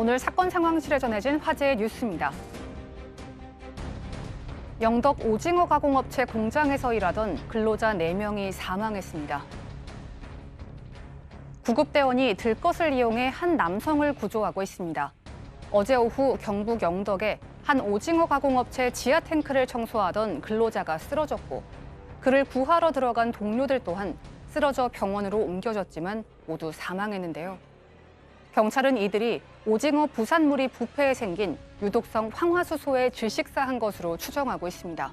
오늘 사건 상황실에 전해진 화제의 뉴스입니다. 영덕 오징어 가공업체 공장에서 일하던 근로자 4명이 사망했습니다. 구급대원이 들것을 이용해 한 남성을 구조하고 있습니다. 어제 오후 경북 영덕에 한 오징어 가공업체 지하 탱크를 청소하던 근로자가 쓰러졌고 그를 구하러 들어간 동료들 또한 쓰러져 병원으로 옮겨졌지만 모두 사망했는데요. 경찰은 이들이 오징어 부산물이 부패해 생긴 유독성 황화수소에 질식사한 것으로 추정하고 있습니다.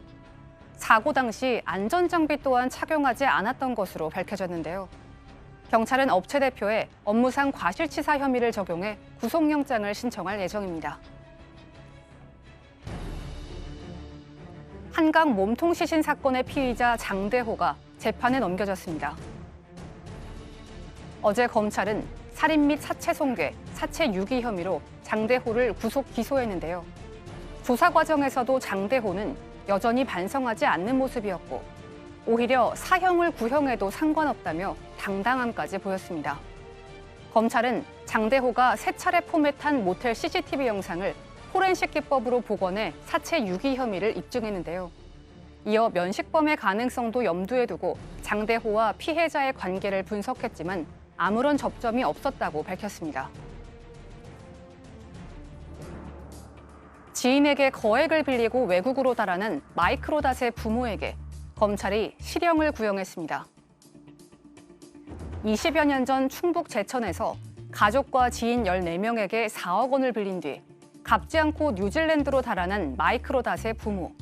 사고 당시 안전장비 또한 착용하지 않았던 것으로 밝혀졌는데요. 경찰은 업체 대표에 업무상 과실치사 혐의를 적용해 구속영장을 신청할 예정입니다. 한강 몸통 시신 사건의 피의자 장대호가 재판에 넘겨졌습니다. 어제 검찰은 살인 및 사체 손괴, 사체 유기 혐의로 장대호를 구속 기소했는데요. 조사 과정에서도 장대호는 여전히 반성하지 않는 모습이었고 오히려 사형을 구형해도 상관없다며 당당함까지 보였습니다. 검찰은 장대호가 3차례 포맷한 모텔 CCTV 영상을 포렌식 기법으로 복원해 사체 유기 혐의를 입증했는데요. 이어 면식범의 가능성도 염두에 두고 장대호와 피해자의 관계를 분석했지만 아무런 접점이 없었다고 밝혔습니다. 지인에게 거액을 빌리고 외국으로 달아난 마이크로닷의 부모에게 검찰이 실형을 구형했습니다. 20여 년 전 충북 제천에서 가족과 지인 14명에게 4억 원을 빌린 뒤 갚지 않고 뉴질랜드로 달아난 마이크로닷의 부모.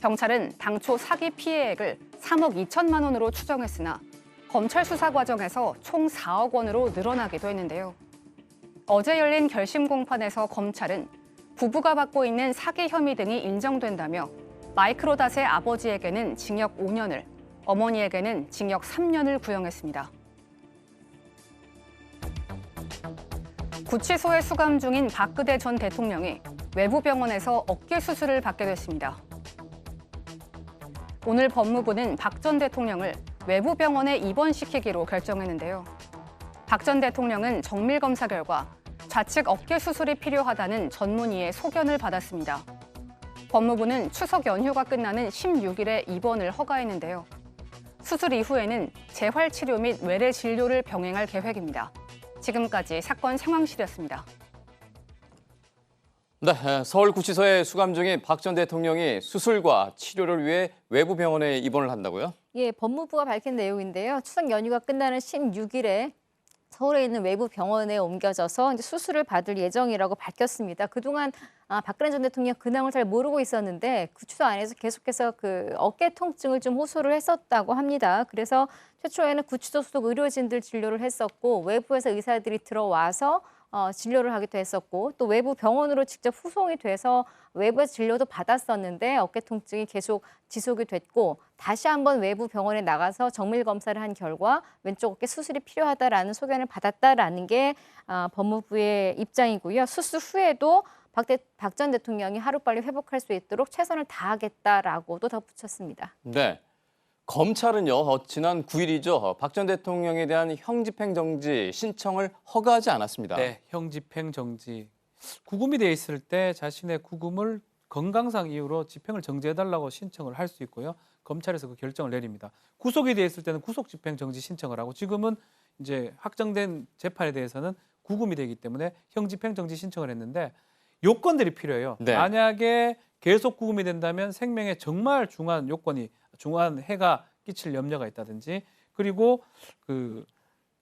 경찰은 당초 사기 피해액을 3억 2천만 원으로 추정했으나 검찰 수사 과정에서 총 4억 원으로 늘어나기도 했는데요. 어제 열린 결심 공판에서 검찰은 부부가 받고 있는 사기 혐의 등이 인정된다며 마이크로닷의 아버지에게는 징역 5년을, 어머니에게는 징역 3년을 구형했습니다. 구치소에 수감 중인 박근혜 전 대통령이 외부 병원에서 어깨 수술을 받게 됐습니다. 오늘 법무부는 박 전 대통령을 외부 병원에 입원시키기로 결정했는데요. 박 전 대통령은 정밀 검사 결과 좌측 어깨 수술이 필요하다는 전문의의 소견을 받았습니다. 법무부는 추석 연휴가 끝나는 16일에 입원을 허가했는데요. 수술 이후에는 재활 치료 및 외래 진료를 병행할 계획입니다. 지금까지 사건 상황실이었습니다. 네, 서울구치소에 수감 중인 박 전 대통령이 수술과 치료를 위해 외부 병원에 입원을 한다고요? 예, 법무부가 밝힌 내용인데요. 추석 연휴가 끝나는 16일에 서울에 있는 외부 병원에 옮겨져서 이제 수술을 받을 예정이라고 밝혔습니다. 그동안 박근혜 전 대통령 근황을 잘 모르고 있었는데 구치소 안에서 계속해서 그 어깨 통증을 좀 호소를 했었다고 합니다. 그래서 최초에는 구치소 소속 의료진들 진료를 했었고 외부에서 의사들이 들어와서 진료를 하기도 했었고 또 외부 병원으로 직접 후송이 돼서 외부에서 진료도 받았었는데 어깨 통증이 계속 지속이 됐고 다시 한번 외부 병원에 나가서 정밀 검사를 한 결과 왼쪽 어깨 수술이 필요하다라는 소견을 받았다라는 게 법무부의 입장이고요. 수술 후에도 박 전 대통령이 하루빨리 회복할 수 있도록 최선을 다하겠다라고도 덧붙였습니다. 네. 검찰은요, 지난 9일이죠. 박 전 대통령에 대한 형집행정지 신청을 허가하지 않았습니다. 네, 형집행정지. 구금이 돼 있을 때 자신의 구금을 건강상 이유로 집행을 정지해달라고 신청을 할 수 있고요. 검찰에서 그 결정을 내립니다. 구속이 돼 있을 때는 구속집행정지 신청을 하고 지금은 이제 확정된 재판에 대해서는 구금이 되기 때문에 형집행정지 신청을 했는데 요건들이 필요해요. 네. 만약에 계속 구금이 된다면 생명에 정말 중한 해가 끼칠 염려가 있다든지 그리고 그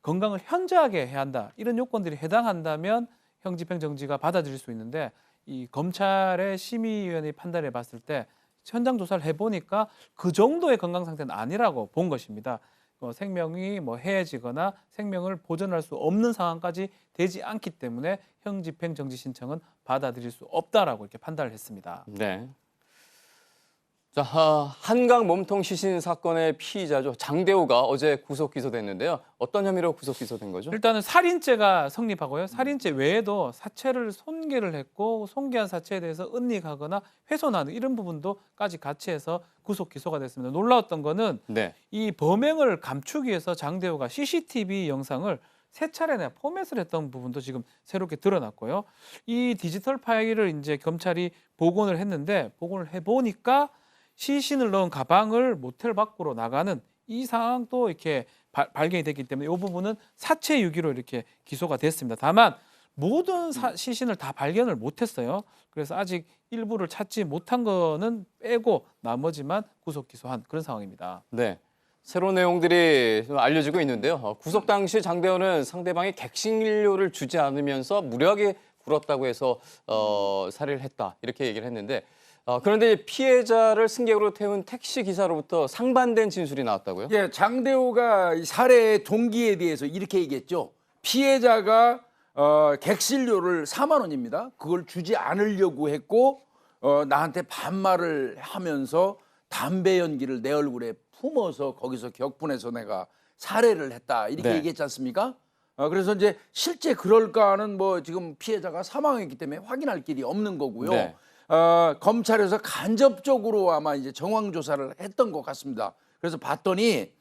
건강을 현저하게 해야 한다. 이런 요건들이 해당한다면 형집행정지가 받아들일 수 있는데 이 검찰의 심의위원회의 판단해 봤을 때 현장 조사를 해보니까 그 정도의 건강 상태는 아니라고 본 것입니다. 생명이 해해지거나 생명을 보존할 수 없는 상황까지 되지 않기 때문에 형집행정지 신청은 받아들일 수 없다라고 이렇게 판단을 했습니다. 네. 자, 한강 몸통 시신 사건의 피의자죠. 장대호가 어제 구속 기소됐는데요. 어떤 혐의로 구속 기소된 거죠? 일단은 살인죄가 성립하고요. 살인죄 외에도 사체를 손괴를 했고 손괴한 사체에 대해서 은닉하거나 훼손하는 이런 부분도까지 같이 해서 구속 기소가 됐습니다. 놀라웠던 거는 네. 이 범행을 감추기 위해서 장대호가 CCTV 영상을 세 차례나 포맷을 했던 부분도 지금 새롭게 드러났고요. 이 디지털 파일을 이제 검찰이 복원을 했는데 복원을 해보니까 시신을 넣은 가방을 모텔 밖으로 나가는 이 상황도 이렇게 발견이 됐기 때문에 이 부분은 사체 유기로 이렇게 기소가 됐습니다. 다만 모든 시신을 다 발견을 못했어요. 그래서 아직 일부를 찾지 못한 거는 빼고 나머지만 구속 기소한 그런 상황입니다. 네. 새로운 내용들이 좀 알려지고 있는데요. 구속 당시 장대호는 상대방이 객실료를 주지 않으면서 무료하게 굴었다고 해서 살해를 했다 이렇게 얘기를 했는데 그런데 피해자를 승객으로 태운 택시 기사로부터 상반된 진술이 나왔다고요? 예, 장대호가 이 살해 동기에 대해서 이렇게 얘기했죠. 피해자가 객실료를 4만 원입니다. 그걸 주지 않으려고 했고 나한테 반말을 하면서 담배 연기를 내 얼굴에 품어서 거기서 격분해서 내가 살해를 했다 이렇게 네. 얘기했지 않습니까? 그래서 이제 실제 그럴까는 뭐 지금 피해자가 사망했기 때문에 확인할 길이 없는 거고요. 네. 검찰에서 간접적으로 아마 이제 정황 조사를 했던 것 같습니다. 그래서 봤더니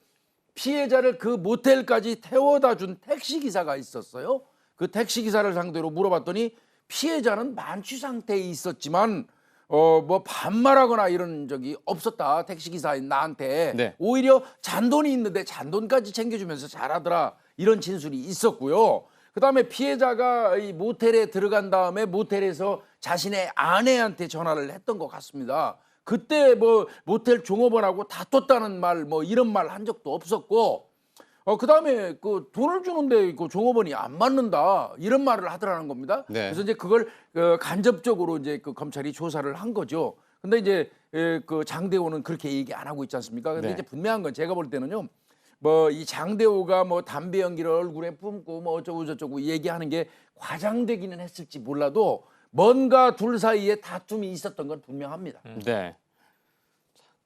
피해자를 그 모텔까지 태워다 준 택시 기사가 있었어요. 그 택시 기사를 상대로 물어봤더니 피해자는 만취 상태에 있었지만 뭐 반말하거나 이런 적이 없었다. 택시 기사인 나한테. 네. 오히려 잔돈이 있는데 잔돈까지 챙겨주면서 잘하더라. 이런 진술이 있었고요. 그다음에 피해자가 이 모텔에 들어간 다음에 모텔에서 자신의 아내한테 전화를 했던 것 같습니다. 그때 뭐 모텔 종업원하고 다퉜다는 말 뭐 이런 말 한 적도 없었고 그다음에 그 돈을 주는데 그 종업원이 안 맞는다 이런 말을 하더라는 겁니다. 네. 그래서 이제 그걸 간접적으로 이제 그 검찰이 조사를 한 거죠. 근데 이제 그 장대호는 그렇게 얘기 안 하고 있지 않습니까? 근데 네. 이제 분명한 건 제가 볼 때는요. 뭐 이 장대호가 뭐 담배 연기를 얼굴에 뿜고 뭐 어쩌고 저쩌고 얘기하는 게 과장되기는 했을지 몰라도 뭔가 둘 사이에 다툼이 있었던 건 분명합니다. 네.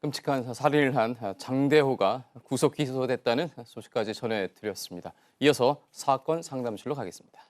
끔찍한 살인을 한 장대호가 구속 기소됐다는 소식까지 전해드렸습니다. 이어서 사건 상담실로 가겠습니다.